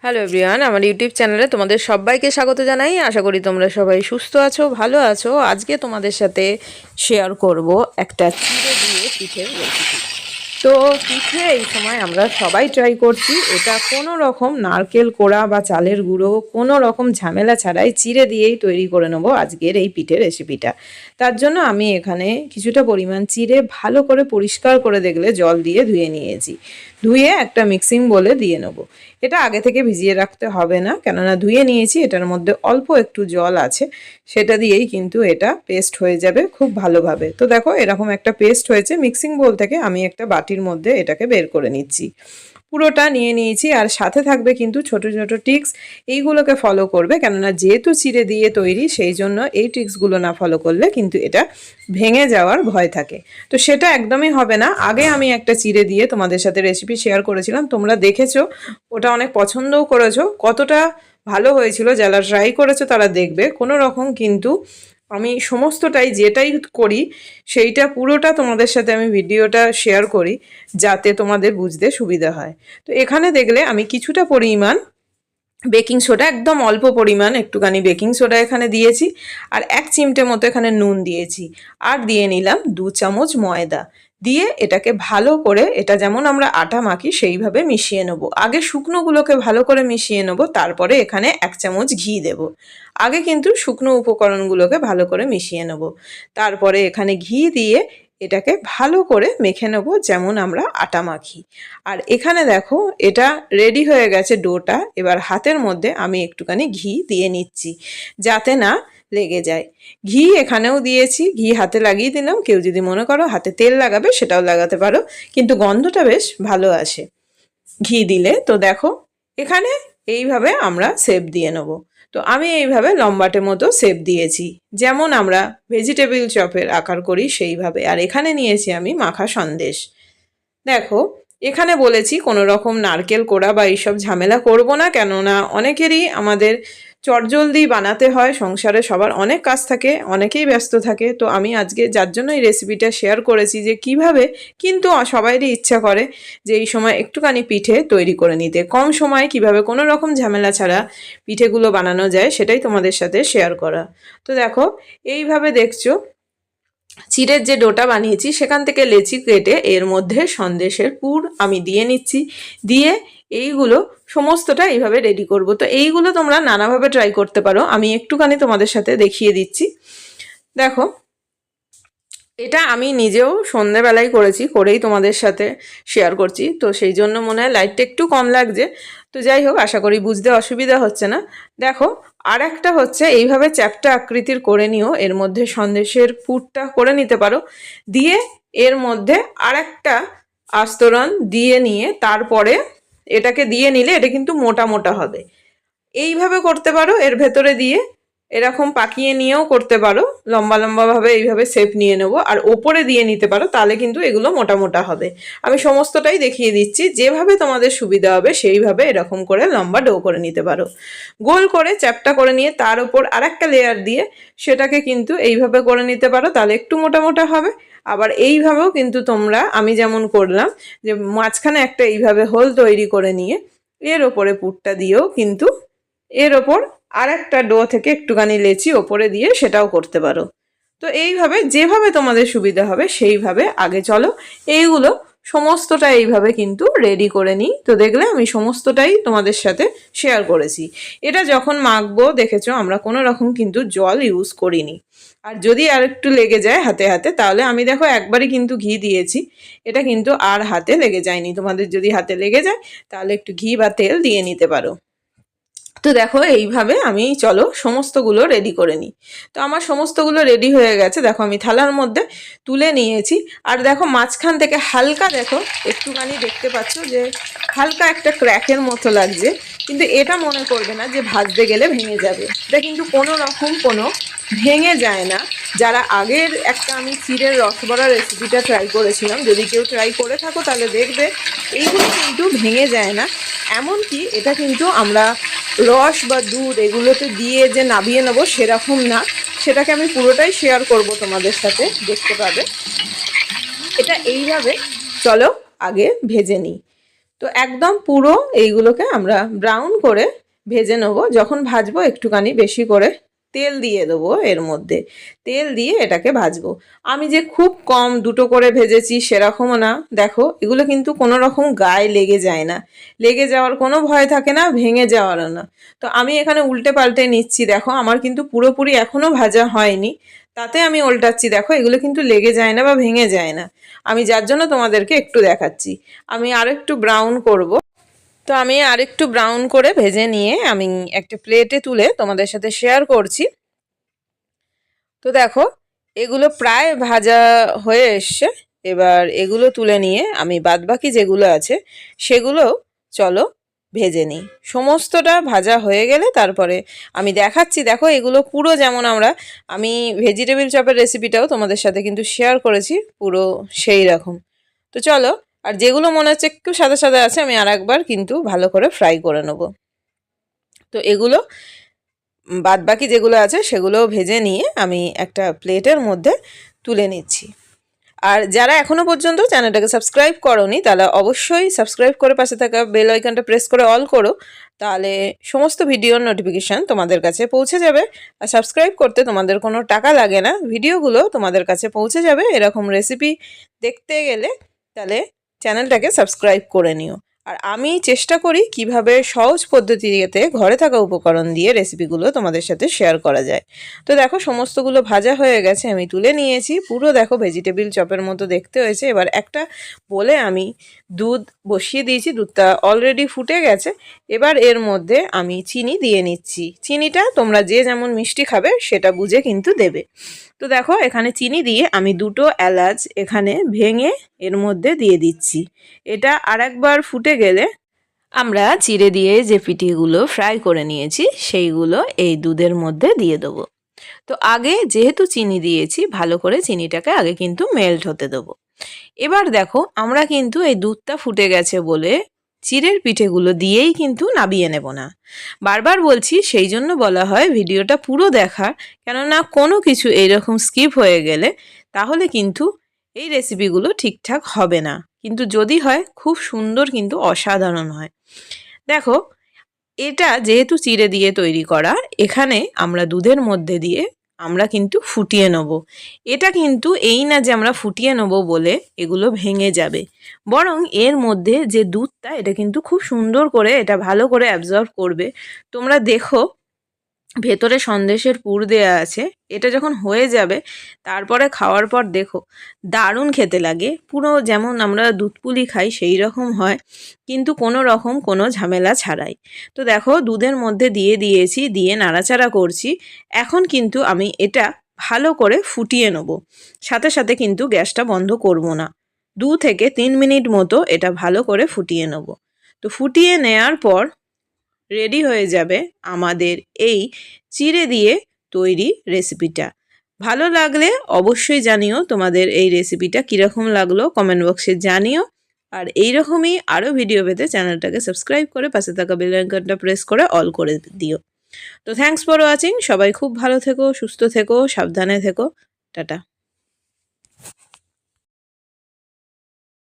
Hello everyone, আমার YouTube চ্যানেলে তোমাদের সবাইকে স্বাগত জানাই। আশা করি তোমরা সবাই সুস্থ আছো, ভালো আছো। আজকে তোমাদের সাথে শেয়ার করব একটা চিড়ে দিয়ে পিঠের রেসিপি। তো পিঠে এই সময় আমরা সবাই ট্রাই করছি। এটা কোনো রকম নারকেল কোড়া বা চালের গুঁড়ো কোনো রকম ঝামেলা ছাড়াই চিড়ে দিয়েই তৈরি করে নেব আজকের এই পিঠের রেসিপিটা। তার জন্য আমি এখানে কিছুটা পরিমাণ চিড়ে ভালো করে পরিষ্কার করে দেখলে জল দিয়ে ধুয়ে নিয়েছি। ধুয়ে একটা মিক্সিং বোলে দিয়ে নেব। এটা আগে থেকে ভিজিয়ে রাখতে হবে না, কেননা ধুয়ে নিয়েছি, এটার মধ্যে অল্প একটু জল আছে, সেটা দিয়েই কিন্তু এটা পেস্ট হয়ে যাবে খুব ভালোভাবে। তো দেখো এরকম একটা পেস্ট হয়েছে। মিক্সিং বোল থেকে আমি একটা বাটির মধ্যে এটাকে বের করে নিচ্ছি। পুরোটা নিয়ে নিয়েছি। আর সাথে থাকবে কিন্তু ছোট ছোট টিক্স, এইগুলোকে ফলো করবে, কেননা যেহেতু চিড়ে দিয়ে তৈরি সেই জন্য এই টিক্সগুলো না ফলো করলে কিন্তু এটা ভেঙে যাওয়ার ভয় থাকে। তো সেটা একদমই হবে না। আগে আমি একটা চিড়ে দিয়ে তোমাদের সাথে রেসিপি শেয়ার করেছিলাম, তোমরা দেখেছো, ওটা অনেক পছন্দও করেছো। কতটা ভালো হয়েছিল যারা ট্রাই করেছো তারা দেখবে। কোনো রকম কিন্তু আমি সমস্তটাই যেটাই করি সেইটা পুরোটা তোমাদের সাথে আমি ভিডিওটা শেয়ার করি, যাতে তোমাদের বুঝতে সুবিধা হয়। তো এখানে দেখলে আমি কিছুটা পরিমাণ বেকিং সোডা, একদম অল্প পরিমাণ একটুখানি বেকিং সোডা এখানে দিয়েছি, আর 1 চিমটে মতো এখানে নুন দিয়েছি, আর দিয়ে নিলাম 2 চামচ ময়দা। দিয়ে এটাকে ভালো করে, এটা যেমন আমরা আটা মাখি সেইভাবে মিশিয়ে নেবো। আগে শুকনোগুলোকে ভালো করে মিশিয়ে নেবো, তারপরে এখানে 1 চামচ ঘি দেব। আগে কিন্তু শুকনো উপকরণগুলোকে ভালো করে মিশিয়ে নেবো, তারপরে এখানে ঘি দিয়ে এটাকে ভালো করে মেখে নেব যেমন আমরা আটা মাখি। আর এখানে দেখো এটা রেডি হয়ে গেছে ডোটা। এবার হাতের মধ্যে আমি একটুখানি ঘি দিয়ে নিচ্ছি যাতে না লেগে যায়। ঘি এখানেও দিয়েছি, ঘি হাতে লাগিয়ে দিলাম। কেউ যদি মনে করো হাতে তেল লাগাবে সেটাও লাগাতে পারো, কিন্তু গন্ধটা বেশ ভালো আসে ঘি দিলে। তো দেখো এখানে এইভাবে আমরা শেপ দিয়ে নেব। তো আমি এইভাবে লম্বাটে মতো শেপ দিয়েছি, যেমন আমরা ভেজিটেবিল চপের আকার করি সেইভাবে। আর এখানে নিয়েছি আমি মাখা সন্দেশ। দেখো এখানে বলেছি কোনো রকম নারকেল কোড়া বা এইসব ঝামেলা করব না, কেননা অনেকেরই আমাদের চটজলদি বানাতে হয়, সংসারে সবার অনেক কাজ থাকে, অনেকেই ব্যস্ত থাকে। তো আমি আজকে যার জন্য এই রেসিপিটা শেয়ার করেছি যে কিভাবে, কিন্তু সবাইরই ইচ্ছা করে যে এই সময় একটুখানি পিঠে তৈরি করে নিতে, কম সময়ে কিভাবে কোনো রকম ঝামেলা ছাড়া পিঠেগুলো বানানো যায় সেটাই তোমাদের সাথে শেয়ার করা। তো দেখো এইভাবে দেখছো চিড়ের যে ডোটা বানিয়েছি সেখান থেকে লেচি কেটে এর মধ্যে সন্দেশের পুর আমি দিয়ে নিচ্ছি। দিয়ে এইগুলো সমস্তটা এইভাবে রেডি করব। তো এইগুলো তোমরা নানাভাবে ট্রাই করতে পারো, আমি একটুখানি তোমাদের সাথে দেখিয়ে দিচ্ছি। দেখো এটা আমি নিজেও সন্ধেবেলায় করেছি, করেই তোমাদের সাথে শেয়ার করছি। তো সেই জন্য মনে হয় লাইটটা একটু কম লাগছে। তো যাই হোক, আশা করি বুঝতে অসুবিধা হচ্ছে না। দেখো আর একটা হচ্ছে এইভাবে চ্যাপ্টা আকৃতির করে নিও, এর মধ্যে সন্দেশের পুরটা করে নিতে পারো। দিয়ে এর মধ্যে আর একটা আস্তরণ দিয়ে নিয়ে তারপরে এটাকে দিয়ে নিলে এটা কিন্তু মোটা মোটা হবে। এইভাবে করতে পারো, এর ভেতরে দিয়ে এরকম পাকিয়ে নিয়েও করতে পারো, লম্বা লম্বাভাবে এইভাবে শেপ নিয়ে নেবো, আর ওপরে দিয়ে নিতে পারো, তাহলে কিন্তু এগুলো মোটা মোটা হবে। আমি সমস্তটাই দেখিয়ে দিচ্ছি, যেভাবে তোমাদের সুবিধা হবে সেইভাবে এরকম করে লম্বা ডো করে নিতে পারো। গোল করে চ্যাপটা করে নিয়ে তার উপর আর একটা লেয়ার দিয়ে সেটাকে কিন্তু এইভাবে করে নিতে পারো, তাহলে একটু মোটা মোটা হবে। আবার এইভাবেও কিন্তু তোমরা, আমি যেমন করলাম, যে মাঝখানে একটা এইভাবে হোল তৈরি করে নিয়ে এর ওপরে পুরটা দিয়েও কিন্তু এর ওপর আর একটা ডো থেকে একটুখানি লেচি ওপরে দিয়ে সেটাও করতে পারো। তো এইভাবে যেভাবে তোমাদের সুবিধা হবে সেইভাবে আগে চলো এইগুলো সমস্তটা এইভাবে কিন্তু রেডি করে নিই। তো দেখলে আমি সমস্তটাই তোমাদের সাথে শেয়ার করেছি। এটা যখন মাখবো দেখেছো আমরা কোনো রকম কিন্তু জল ইউজ করিনি। আর যদি আর একটু লেগে যায় হাতে হাতে, তাহলে আমি দেখো একবারই কিন্তু ঘি দিয়েছি, এটা কিন্তু আর হাতে লেগে যায়নি। তোমাদের যদি হাতে লেগে যায় তাহলে একটু ঘি বা তেল দিয়ে নিতে পারো। তো দেখো এইভাবে আমি চলো সমস্তগুলো রেডি করে নিই। তো আমার সমস্তগুলো রেডি হয়ে গেছে, দেখো আমি থালার মধ্যে তুলে নিয়েছি। আর দেখো মাঝখান থেকে হালকা, দেখো একটুখানি দেখতে পাচ্ছ যে হালকা একটা ক্র্যাকের মতো লাগছে, কিন্তু এটা মনে করবে না যে ভাজতে গেলে ভেঙে যাবে। এটা কিন্তু কোনো রকম কোনো ভেঙে যায় না। যারা আগের একটা আমি চিড়ের রসবড়া রেসিপিটা ট্রাই করেছিলাম, যদি কেউ ট্রাই করে থাকো তাহলে দেখবে এইগুলো কিন্তু ভেঙে যায় না। এমনকি এটা কিন্তু আমরা রস বা দুধ এগুলোতে দিয়ে যে নাবিয়ে নেবো সেরকম না, সেটাকে আমি পুরোটাই শেয়ার করব তোমাদের সাথে, দেখতে পাবে। এটা এইভাবে চলো আগে ভেজে নিই। তো একদম পুরো এইগুলোকে আমরা ব্রাউন করে ভেজে নেব। যখন ভাজবো একটুখানি বেশি করে তেল দিয়ে দেবো, এর মধ্যে তেল দিয়ে এটাকে ভাজবো। আমি যে খুব কম দুটো করে ভেজেছি সেরকমও না, দেখো এগুলো কিন্তু কোনো রকম গায়ে লেগে যায় না, লেগে যাওয়ার কোনো ভয় থাকে না, ভেঙে যাওয়ারও না। তো আমি এখানে উল্টে পাল্টে নিচ্ছি, দেখো আমার কিন্তু পুরোপুরি এখনও ভাজা হয়নি, তাতে আমি উল্টাচ্ছি, দেখো এগুলো কিন্তু লেগে যায় না বা ভেঙে যায় না। আমি যার জন্য তোমাদেরকে একটু দেখাচ্ছি। আমি আরও একটু ব্রাউন করব। তো আমি আরেকটু ব্রাউন করে ভেজে নিয়ে আমি একটা প্লেটে তুলে তোমাদের সাথে শেয়ার করছি। তো দেখো এগুলো প্রায় ভাজা হয়ে এসছে। এবার এগুলো তুলে নিয়ে আমি বাদবাকি যেগুলো আছে সেগুলো চলো ভেজে নিই। সমস্তটা ভাজা হয়ে গেলে তারপরে আমি দেখাচ্ছি। দেখো এগুলো পুরো যেমন আমি ভেজিটেবিল চপের রেসিপিটাও তোমাদের সাথে কিন্তু শেয়ার করেছি, পুরো সেই রকম। তো চলো, আর যেগুলো মনে হচ্ছে একটু সাদা সাদা আছে আমি আর একবার কিন্তু ভালো করে ফ্রাই করে নেব। তো এগুলো বাদ বাকি যেগুলো আছে সেগুলোও ভেজে নিয়ে আমি একটা প্লেটের মধ্যে তুলে নিচ্ছি। আর যারা এখনও পর্যন্ত চ্যানেলটাকে সাবস্ক্রাইব করোনি তারা অবশ্যই সাবস্ক্রাইব করে পাশে থাকা বেল আইকনটা প্রেস করে অল করো, তাহলে সমস্ত ভিডিওর নোটিফিকেশান তোমাদের কাছে পৌঁছে যাবে। আর সাবস্ক্রাইব করতে তোমাদের কোনো টাকা লাগে না, ভিডিওগুলো তোমাদের কাছে পৌঁছে যাবে। এরকম রেসিপি দেখতে গেলে তাহলে চ্যানেলটাকে সাবস্ক্রাইব করে নিও। আর আমি চেষ্টা করি কিভাবে সহজ পদ্ধতিতে ঘরে থাকা উপকরণ দিয়ে রেসিপিগুলো তোমাদের সাথে শেয়ার করা যায়। তো দেখো সমস্তগুলো ভাজা হয়ে গেছে, আমি তুলে নিয়েছি। পুরো দেখো ভেজিটেবিল চপের মতো দেখতে হয়েছে। এবার একটা বলে আমি দুধ বসিয়ে দিয়েছি, দুধটা অলরেডি ফুটে গেছে। এবার এর মধ্যে আমি চিনি দিয়ে নিচ্ছি। চিনিটা তোমরা যে যেমন মিষ্টি খাবে সেটা বুঝে কিন্তু দেবে। তো দেখো এখানে চিনি দিয়ে আমি দুটো এলাচ এখানে ভেঙে এর মধ্যে দিয়ে দিচ্ছি। এটা আরেকবার ফুটে গেলে আমরা চিড়ে দিয়ে যে পিঠেগুলো ফ্রাই করে নিয়েছি সেইগুলো এই দুধের মধ্যে দিয়ে দেবো। তো আগে যেহেতু চিনি দিয়েছি ভালো করে চিনিটাকে আগে কিন্তু মেল্ট হতে দেবো। এবার দেখো আমরা কিন্তু এই দুধটা ফুটে গেছে বলে চিড়ের পিঠেগুলো দিয়েই কিন্তু নাবিয়ে নেব না। বারবার বলছি, সেই জন্য বলা হয় ভিডিওটা পুরো দেখার, কেননা কোনো কিছু এইরকম স্কিপ হয়ে গেলে তাহলে কিন্তু এই রেসিপিগুলো ঠিকঠাক হবে না, কিন্তু যদি হয় খুব সুন্দর, কিন্তু অসাধারণ হয়। দেখো এটা যেহেতু চিড়ে দিয়ে তৈরি করা, এখানে আমরা দুধের মধ্যে দিয়ে আমরা কিন্তু ফুটিয়ে নেব। এটা কিন্তু এই না যে আমরা ফুটিয়ে নেব বলে এগুলো ভেঙে যাবে, বরং এর মধ্যে যে দুধটা এটা কিন্তু খুব সুন্দর করে এটা ভালো করে অ্যাবজর্ব করবে। তোমরা দেখো ভেতরে সন্দেশের পুর দেয়া আছে, এটা যখন হয়ে যাবে তারপরে খাওয়ার পর দেখো দারুণ খেতে লাগে, পুরো যেমন আমরা দুধ পুলি খাই সেই রকম হয়, কিন্তু কোনো রকম কোনো ঝামেলা ছাড়াই। তো দেখো দুধের মধ্যে দিয়ে দিয়েছি, দিয়ে নাড়াচাড়া করছি। এখন কিন্তু আমি এটা ভালো করে ফুটিয়ে নেব, সাথে সাথে কিন্তু গ্যাসটা বন্ধ করব না। 2 থেকে 3 মিনিট মতো এটা ভালো করে ফুটিয়ে নেব। তো ফুটিয়ে নেওয়ার পর রেডি হয়ে যাবে আমাদের এই চিড়ে দিয়ে তৈরি রেসিপিটা। ভালো লাগলে অবশ্যই জানিও তোমাদের এই রেসিপিটা কীরকম লাগলো, কমেন্ট বক্সে জানিও। আর এইরকমই আরও ভিডিও পেতে চ্যানেলটাকে সাবস্ক্রাইব করে পাশে থাকা বেল আইকনটা প্রেস করে অল করে দিও। তো থ্যাঙ্কস ফর ওয়াচিং। সবাই খুব ভালো থেকো, সুস্থ থেকো, সাবধানে থেকো। টাটা।